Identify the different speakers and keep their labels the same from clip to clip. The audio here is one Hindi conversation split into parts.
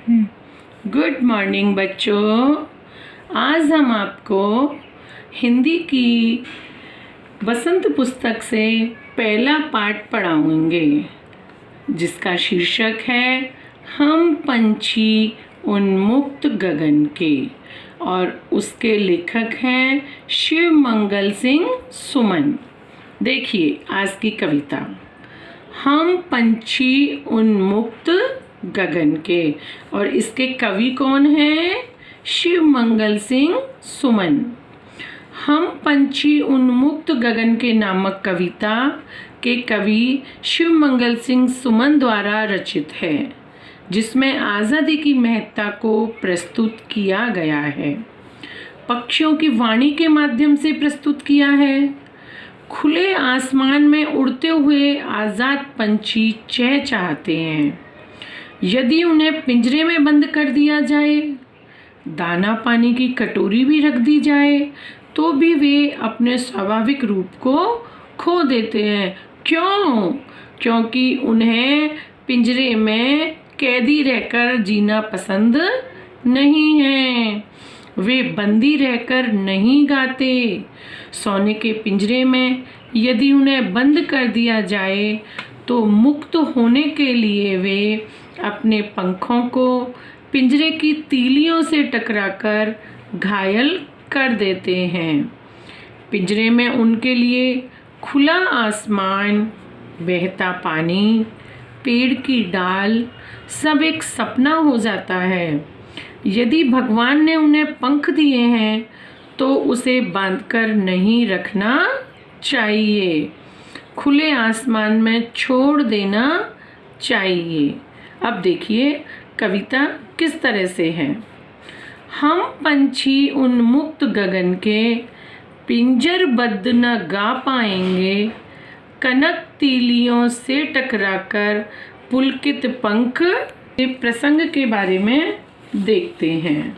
Speaker 1: गुड मॉर्निंग बच्चों। आज हम आपको हिंदी की बसंत पुस्तक से पहला पाठ पढ़ाएंगे जिसका शीर्षक है हम पंछी उन्मुक्त गगन के, और उसके लेखक हैं शिव मंगल सिंह सुमन। देखिए आज की कविता, हम पंछी उन्मुक्त गगन के, और इसके कवि कौन हैं? शिव मंगल सिंह सुमन। हम पंछी उन्मुक्त गगन के नामक कविता के कवि शिव मंगल सिंह सुमन द्वारा रचित है, जिसमें आज़ादी की महत्ता को प्रस्तुत किया गया है। पक्षियों की वाणी के माध्यम से प्रस्तुत किया है। खुले आसमान में उड़ते हुए आज़ाद पंछी चहचहाते हैं। यदि उन्हें पिंजरे में बंद कर दिया जाए, दाना पानी की कटोरी भी रख दी जाए, तो भी वे अपने स्वाभाविक रूप को खो देते हैं। क्यों? क्योंकि उन्हें पिंजरे में कैदी रहकर जीना पसंद नहीं है। वे बंदी रहकर नहीं गाते। सोने के पिंजरे में यदि उन्हें बंद कर दिया जाए तो मुक्त होने के लिए वे अपने पंखों को पिंजरे की तीलियों से टकराकर घायल कर देते हैं। पिंजरे में उनके लिए खुला आसमान, बहता पानी, पेड़ की डाल सब एक सपना हो जाता है। यदि भगवान ने उन्हें पंख दिए हैं तो उसे बांधकर नहीं रखना चाहिए, खुले आसमान में छोड़ देना चाहिए। अब देखिए कविता किस तरह से है। हम पंछी उन्मुक्त गगन के, पिंजरबद्ध न गा पाएंगे, कनक तीलियों से टकराकर पुलकित पंख। ये प्रसंग के बारे में देखते हैं।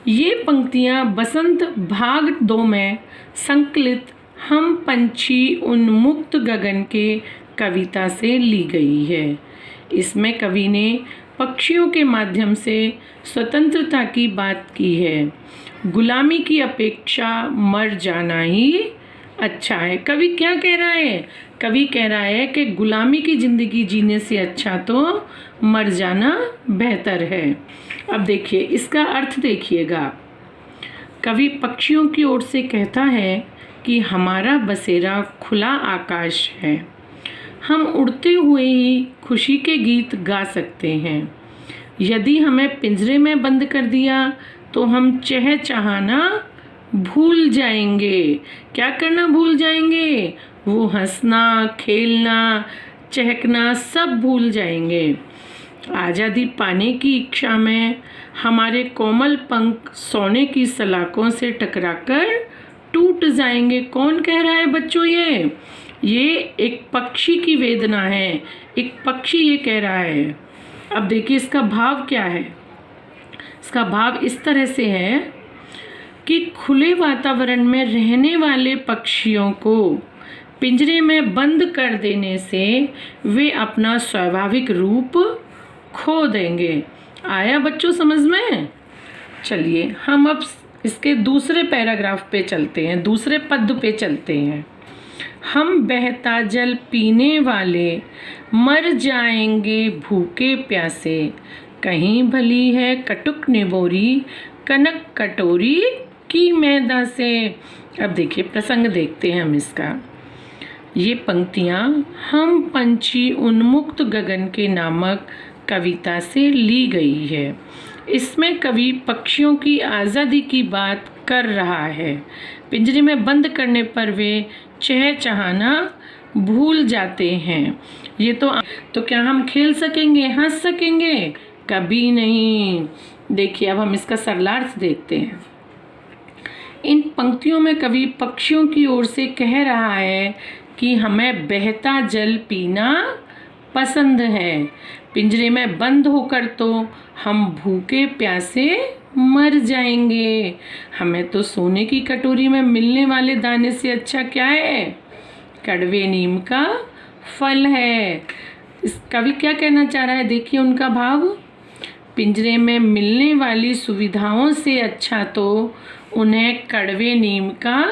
Speaker 1: ये पंक्तियाँ बसंत भाग 2 में संकलित हम पंछी उन्मुक्त गगन के कविता से ली गई है। इसमें कवि ने पक्षियों के माध्यम से स्वतंत्रता की बात की है। गुलामी की अपेक्षा मर जाना ही अच्छा है। कवि क्या कह रहा है? कवि कह रहा है कि गुलामी की ज़िंदगी जीने से अच्छा तो मर जाना बेहतर है। अब देखिए इसका अर्थ देखिएगा। कवि पक्षियों की ओर से कहता है कि हमारा बसेरा खुला आकाश है। हम उड़ते हुए ही खुशी के गीत गा सकते हैं। यदि हमें पिंजरे में बंद कर दिया तो हम चहचहाना भूल जाएंगे। क्या करना भूल जाएंगे? वो हंसना, खेलना, चहकना सब भूल जाएंगे। आज़ादी पाने की इच्छा में हमारे कोमल पंख सोने की सलाखों से टकराकर टूट जाएंगे। कौन कह रहा है बच्चों? ये एक पक्षी की वेदना है। एक पक्षी ये कह रहा है। अब देखिए इसका भाव क्या है। इसका भाव इस तरह से है कि खुले वातावरण में रहने वाले पक्षियों को पिंजरे में बंद कर देने से वे अपना स्वाभाविक रूप खो देंगे। आया बच्चों समझ में? चलिए हम अब इसके दूसरे पैराग्राफ पे चलते हैं, दूसरे पद पे चलते हैं। हम बहता जल पीने वाले मर जाएंगे भूखे प्यासे, कहीं भली है कटुक निबोरी, कनक कटोरी की मैदा से। अब देखिए प्रसंग देखते हैं हम इसका। ये पंक्तियाँ हम पंछी उन्मुक्त गगन के नामक कविता से ली गई है। इसमें कवि पक्षियों की आज़ादी की बात कर रहा है। पिंजरे में बंद करने पर वे चहचहाना भूल जाते हैं। ये तो क्या हम खेल सकेंगे, हंस सकेंगे? कभी नहीं। देखिए अब हम इसका सरलार्थ देखते हैं। इन पंक्तियों में कवि पक्षियों की ओर से कह रहा है कि हमें बहता जल पीना पसंद है। पिंजरे में बंद होकर तो हम भूखे प्यासे मर जाएंगे। हमें तो सोने की कटोरी में मिलने वाले दाने से अच्छा क्या है? कड़वे नीम का फल है। इस कवि क्या कहना चाह रहा है, देखिए उनका भाव। पिंजरे में मिलने वाली सुविधाओं से अच्छा तो उन्हें कड़वे नीम का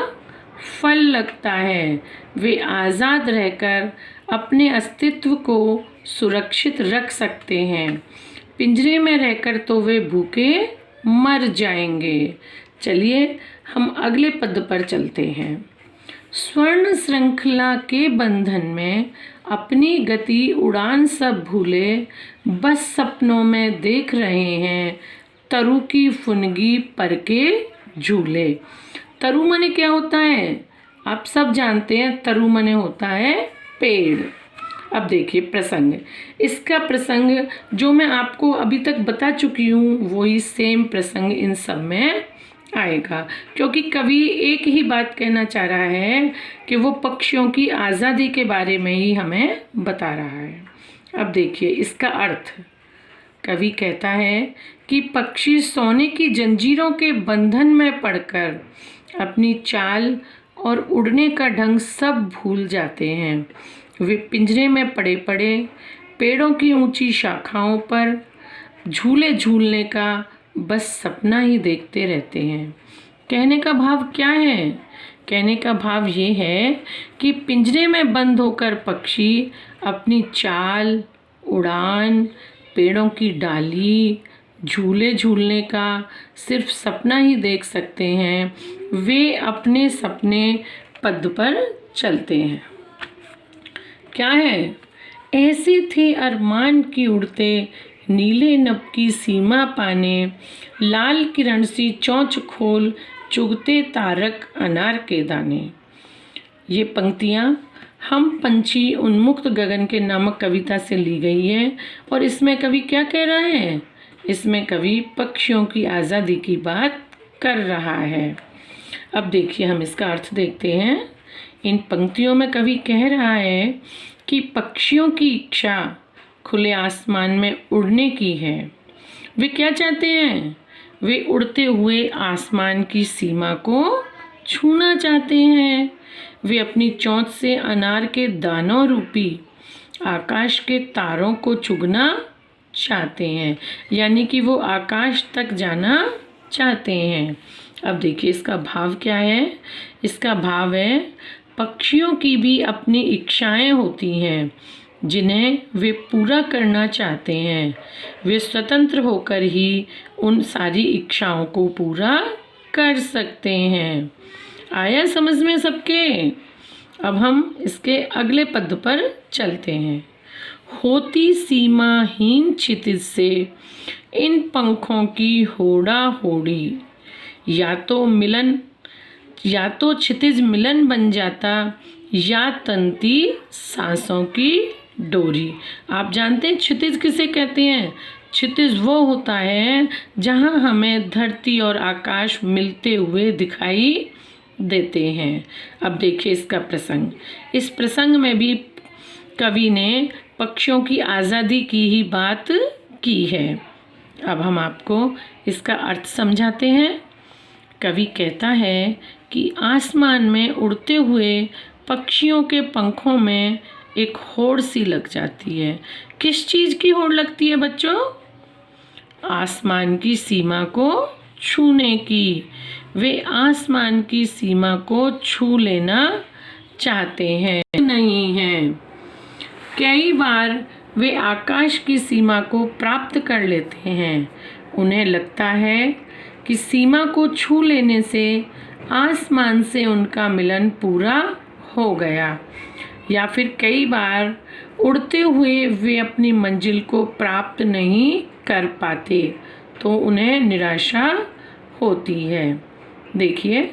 Speaker 1: फल लगता है। वे आज़ाद रहकर अपने अस्तित्व को सुरक्षित रख सकते हैं। पिंजरे में रहकर तो वे भूखे मर जाएंगे। चलिए हम अगले पद पर चलते हैं। स्वर्ण श्रृंखला के बंधन में अपनी गति उड़ान सब भूले, बस सपनों में देख रहे हैं तरु की फुनगी पर के झूले। तरु मने क्या होता है, आप सब जानते हैं। तरु मने होता है पेड़। अब देखिए प्रसंग, इसका प्रसंग जो मैं आपको अभी तक बता चुकी हूँ वही सेम प्रसंग इन सब में आएगा, क्योंकि कवि एक ही बात कहना चाह रहा है कि वो पक्षियों की आज़ादी के बारे में ही हमें बता रहा है। अब देखिए इसका अर्थ। कवि कहता है कि पक्षी सोने की जंजीरों के बंधन में पड़कर अपनी चाल और उड़ने का ढंग सब भूल जाते हैं। वे पिंजरे में पड़े पड़े पेड़ों की ऊंची शाखाओं पर झूले झूलने का बस सपना ही देखते रहते हैं। कहने का भाव क्या है? कहने का भाव ये है कि पिंजरे में बंद होकर पक्षी अपनी चाल, उड़ान, पेड़ों की डाली, झूले झूलने का सिर्फ सपना ही देख सकते हैं। वे अपने सपने पद पर चलते हैं। क्या है? ऐसे थे अरमान की उड़ते नीले नभ की सीमा पाने, लाल किरण सी चोंच खोल चुगते तारक अनार के दाने। ये पंक्तियाँ हम पंछी उन्मुक्त गगन के नामक कविता से ली गई है। और इसमें कवि क्या कह रहा है? इसमें कवि पक्षियों की आज़ादी की बात कर रहा है। अब देखिए हम इसका अर्थ देखते हैं। इन पंक्तियों में कवि कह रहा है कि पक्षियों की इच्छा खुले आसमान में उड़ने की है। वे क्या चाहते हैं? वे उड़ते हुए आसमान की सीमा को छूना चाहते हैं। वे अपनी चोंच से अनार के दानों रूपी आकाश के तारों को चुगना चाहते हैं, यानी कि वो आकाश तक जाना चाहते हैं। अब देखिए इसका भाव क्या है? इसका भाव है पक्षियों की भी अपनी इच्छाएं होती हैं जिन्हें वे पूरा करना चाहते हैं। वे स्वतंत्र होकर ही उन सारी इच्छाओं को पूरा कर सकते हैं। आया समझ में सबके? अब हम इसके अगले पद पर चलते हैं। होती सीमाहीन क्षितिज से इन पंखों की होड़ा होड़ी, या तो क्षितिज मिलन बन जाता, या तंती सांसों की डोरी। आप जानते हैं क्षितिज किसे कहते हैं? क्षितिज वो होता है जहाँ हमें धरती और आकाश मिलते हुए दिखाई देते हैं। अब देखिए इसका प्रसंग। इस प्रसंग में भी कवि ने पक्षियों की आज़ादी की ही बात की है। अब हम आपको इसका अर्थ समझाते हैं। कवि कहता है कि आसमान में उड़ते हुए पक्षियों के पंखों में एक होड़ सी लग जाती है। किस चीज़ की होड़ लगती है बच्चों? आसमान की सीमा को छूने की। वे आसमान की सीमा को छू लेना चाहते हैं, नहीं हैं। कई बार वे आकाश की सीमा को प्राप्त कर लेते हैं। उन्हें लगता है कि सीमा को छू लेने से आसमान से उनका मिलन पूरा हो गया। या फिर कई बार उड़ते हुए वे अपनी मंजिल को प्राप्त नहीं कर पाते तो उन्हें निराशा होती है। देखिए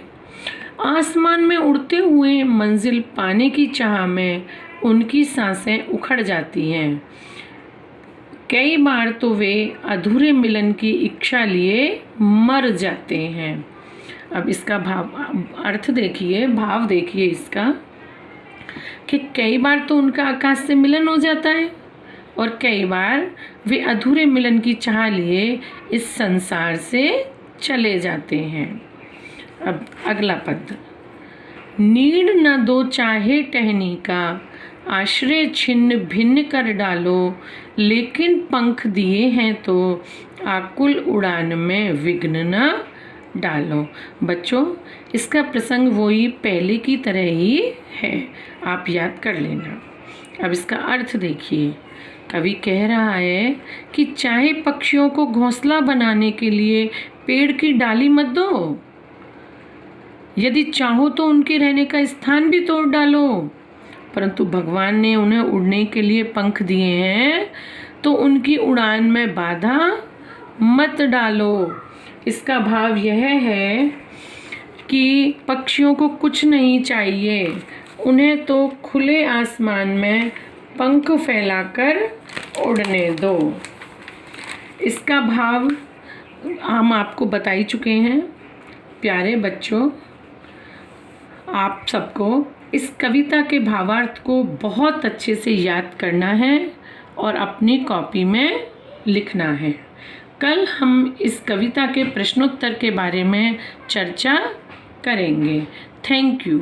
Speaker 1: आसमान में उड़ते हुए मंजिल पाने की चाह में उनकी सांसें उखड़ जाती हैं। कई बार तो वे अधूरे मिलन की इच्छा लिए मर जाते हैं। अब इसका अर्थ देखिए, भाव देखिए इसका, कि कई बार तो उनका आकाश से मिलन हो जाता है और कई बार वे अधूरे मिलन की चाह लिए इस संसार से चले जाते हैं। अब अगला पद। नीड़ न दो चाहे टहनी का, आश्रय छिन्न भिन्न कर डालो, लेकिन पंख दिए हैं तो आकुल उड़ान में विघ्न न डालो। बच्चों, इसका प्रसंग वही पहले की तरह ही है, आप याद कर लेना। अब इसका अर्थ देखिए। कवि कह रहा है कि चाहे पक्षियों को घोंसला बनाने के लिए पेड़ की डाली मत दो, यदि चाहो तो उनके रहने का स्थान भी तोड़ डालो, परंतु भगवान ने उन्हें उड़ने के लिए पंख दिए हैं तो उनकी उड़ान में बाधा मत डालो। इसका भाव यह है कि पक्षियों को कुछ नहीं चाहिए, उन्हें तो खुले आसमान में पंख फैलाकर उड़ने दो। इसका भाव हम आपको बता ही चुके हैं। प्यारे बच्चों, आप सबको इस कविता के भावार्थ को बहुत अच्छे से याद करना है और अपनी कॉपी में लिखना है। कल हम इस कविता के प्रश्नोत्तर के बारे में चर्चा करेंगे। Thank you.